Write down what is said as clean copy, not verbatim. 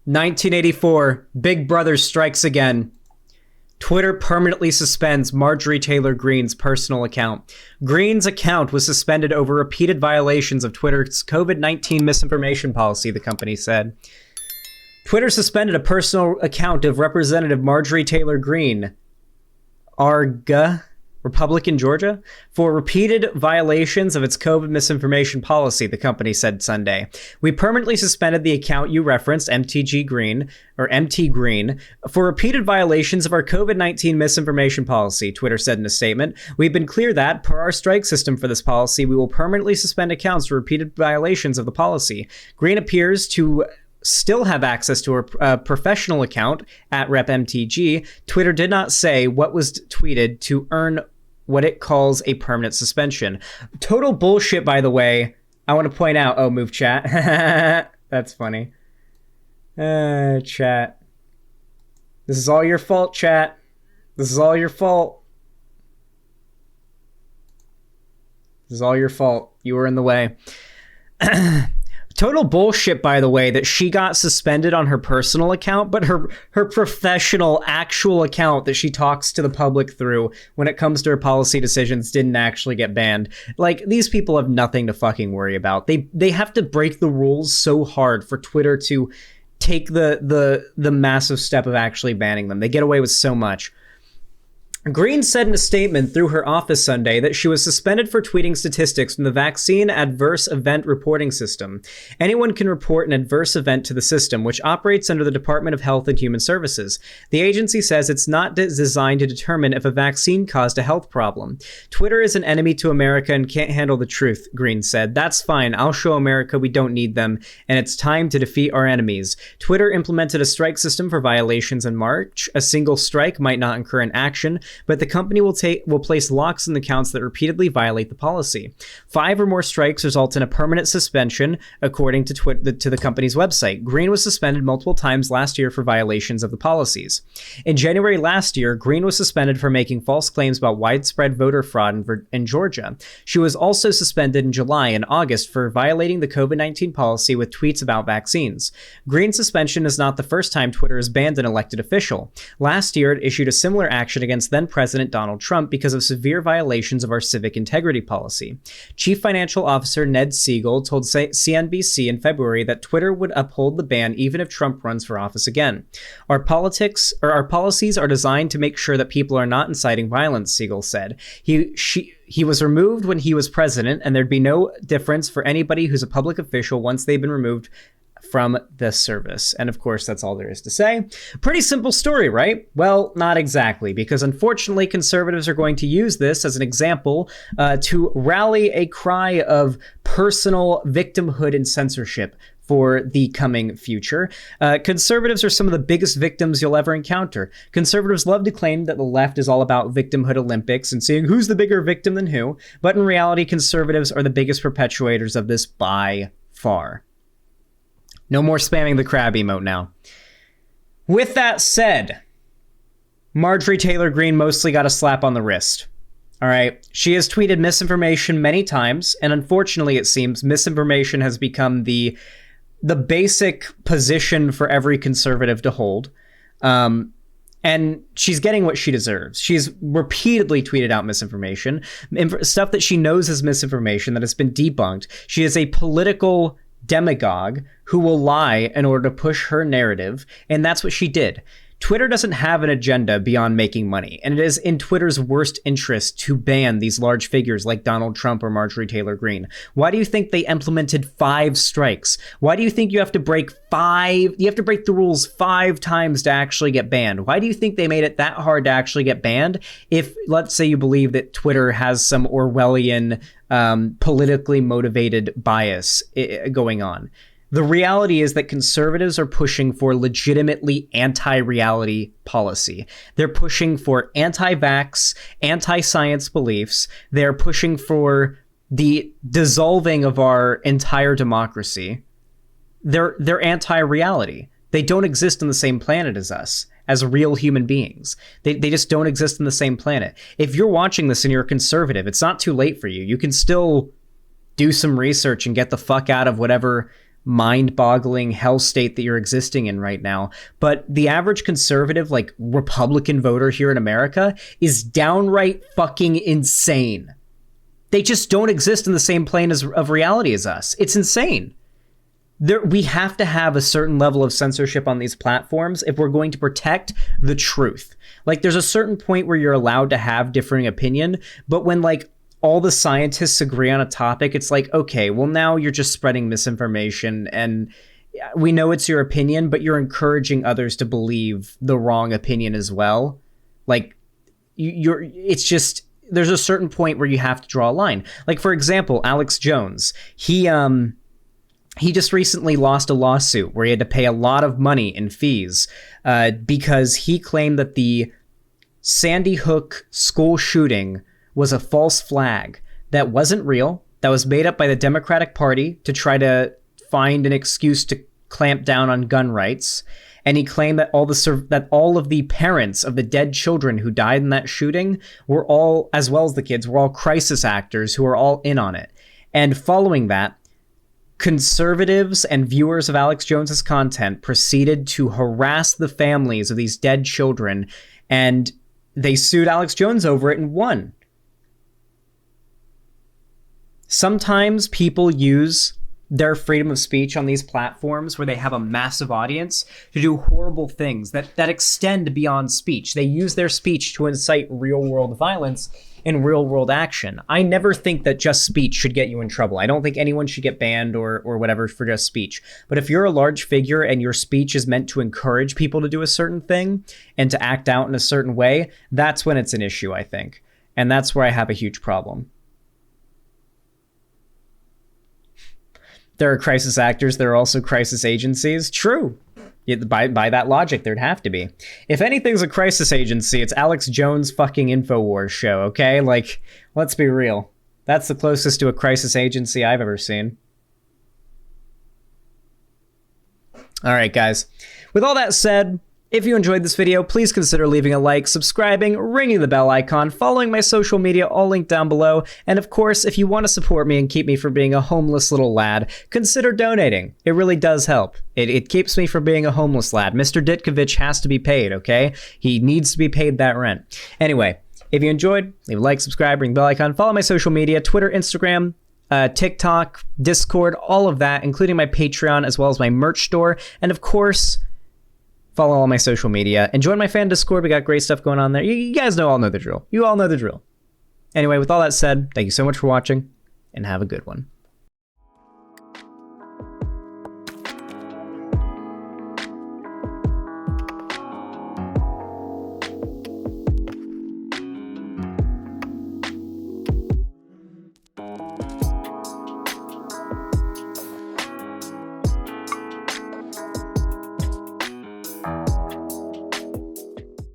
1984, Big Brother strikes again. Twitter permanently suspends Marjorie Taylor Greene's personal account. Greene's account was suspended over repeated violations of Twitter's COVID-19 misinformation policy, the company said. Twitter suspended a personal account of Representative Marjorie Taylor Greene, ARGA, Republican Georgia, for repeated violations of its COVID misinformation policy, the company said Sunday. We permanently suspended the account you referenced, MTG Greene, or MT Greene, for repeated violations of our COVID-19 misinformation policy, Twitter said in a statement. We've been clear that, per our strike system for this policy, we will permanently suspend accounts for repeated violations of the policy. Greene appears to still have access to her professional account at RepMTG. Twitter did not say what was tweeted to earn what it calls a permanent suspension. Total bullshit, by the way. I want to point out, move chat. That's funny. Chat. This is all your fault, chat. This is all your fault. This is all your fault. You were in the way. Total bullshit, by the way, that she got suspended on her personal account, but her professional actual account that she talks to the public through when it comes to her policy decisions didn't actually get banned. Like, these people have nothing to fucking worry about. They have to break the rules so hard for Twitter to take the massive step of actually banning them. They get away with so much. Greene said in a statement through her office Sunday that she was suspended for tweeting statistics from the Vaccine Adverse Event Reporting System. Anyone can report an adverse event to the system, which operates under the Department of Health and Human Services. The agency says it's not designed to determine if a vaccine caused a health problem. Twitter is an enemy to America and can't handle the truth, Greene said. That's fine. I'll show America we don't need them, and it's time to defeat our enemies. Twitter implemented a strike system for violations in March. A single strike might not incur an action, but the company will place locks on the accounts that repeatedly violate the policy. 5 or more strikes result in a permanent suspension, according to the company's website. Greene was suspended multiple times last year for violations of the policies. In January last year, Greene was suspended for making false claims about widespread voter fraud in Georgia. She was also suspended in July and August for violating the COVID-19 policy with tweets about vaccines. Greene's suspension is not the first time Twitter has banned an elected official. Last year, it issued a similar action against then-President Donald Trump because of severe violations of our civic integrity policy. Chief Financial Officer Ned Siegel told CNBC in February that Twitter would uphold the ban even if Trump runs for office again. Our policies are designed to make sure that people are not inciting violence, Siegel said. He was removed when he was president, and there'd be no difference for anybody who's a public official once they've been removed from the service. And of course, that's all there is to say. Pretty simple story, right? Well, not exactly, because unfortunately, conservatives are going to use this as an example to rally a cry of personal victimhood and censorship for the coming future. Conservatives are some of the biggest victims you'll ever encounter. Conservatives love to claim that the left is all about victimhood Olympics and seeing who's the bigger victim than who, but in reality, conservatives are the biggest perpetuators of this by far. No more spamming the crab emote now. With that said, Marjorie Taylor Greene mostly got a slap on the wrist. All right. She has tweeted misinformation many times, and unfortunately, it seems misinformation has become the basic position for every conservative to hold. And she's getting what she deserves. She's repeatedly tweeted out misinformation, stuff that she knows is misinformation that has been debunked. She is a political demagogue who will lie in order to push her narrative, and that's what she did. Twitter doesn't have an agenda beyond making money, and it is in Twitter's worst interest to ban these large figures like Donald Trump or Marjorie Taylor Greene. Why do you think they implemented 5 strikes? Why do you think you have to break the rules 5 times to actually get banned? Why do you think they made it that hard to actually get banned if, let's say, you believe that Twitter has some Orwellian, politically motivated bias going on? The reality is that conservatives are pushing for legitimately anti-reality policy. They're pushing for anti-vax, anti-science beliefs. They're pushing for the dissolving of our entire democracy. They're anti-reality. They don't exist on the same planet as us, as real human beings. They just don't exist on the same planet. If you're watching this and you're a conservative, it's not too late for you. You can still do some research and get the fuck out of whatever mind-boggling hell state that you're existing in right now. But the average conservative, like Republican voter here in America is downright fucking insane. They just don't exist in the same plane of reality as us. It's insane. We have to have a certain level of censorship on these platforms if we're going to protect the truth. Like, there's a certain point where you're allowed to have differing opinion, but when like all the scientists agree on a topic, it's like, okay, well, now you're just spreading misinformation, and we know it's your opinion, but you're encouraging others to believe the wrong opinion as well. Like, it's just, there's a certain point where you have to draw a line. Like, for example, Alex Jones, he just recently lost a lawsuit where he had to pay a lot of money in fees because he claimed that the Sandy Hook school shooting was a false flag that wasn't real, that was made up by the Democratic Party to try to find an excuse to clamp down on gun rights. And he claimed that all of the parents of the dead children who died in that shooting were all, as well as the kids, were all crisis actors who were all in on it. And following that, conservatives and viewers of Alex Jones's content proceeded to harass the families of these dead children, and they sued Alex Jones over it and won. Sometimes people use their freedom of speech on these platforms where they have a massive audience to do horrible things that extend beyond speech. They use their speech to incite real-world violence and real-world action. I never think that just speech should get you in trouble. I don't think anyone should get banned or whatever for just speech. But if you're a large figure and your speech is meant to encourage people to do a certain thing and to act out in a certain way, that's when it's an issue, I think. And that's where I have a huge problem. There are crisis actors. There are also crisis agencies. True. By that logic, there'd have to be. If anything's a crisis agency, it's Alex Jones' fucking InfoWars show, okay? Like, let's be real. That's the closest to a crisis agency I've ever seen. All right, guys. With all that said, if you enjoyed this video, please consider leaving a like, subscribing, ringing the bell icon, following my social media, all linked down below. And of course, if you want to support me and keep me from being a homeless little lad, consider donating. It really does help. It keeps me from being a homeless lad. Mr. Ditkovich has to be paid, okay? He needs to be paid that rent. Anyway, if you enjoyed, leave a like, subscribe, ring the bell icon, follow my social media, Twitter, Instagram, TikTok, Discord, all of that, including my Patreon, as well as my merch store. And of course, follow all my social media and join my fan Discord. We got great stuff going on there. You guys all know the drill. You all know the drill. Anyway, with all that said, thank you so much for watching and have a good one.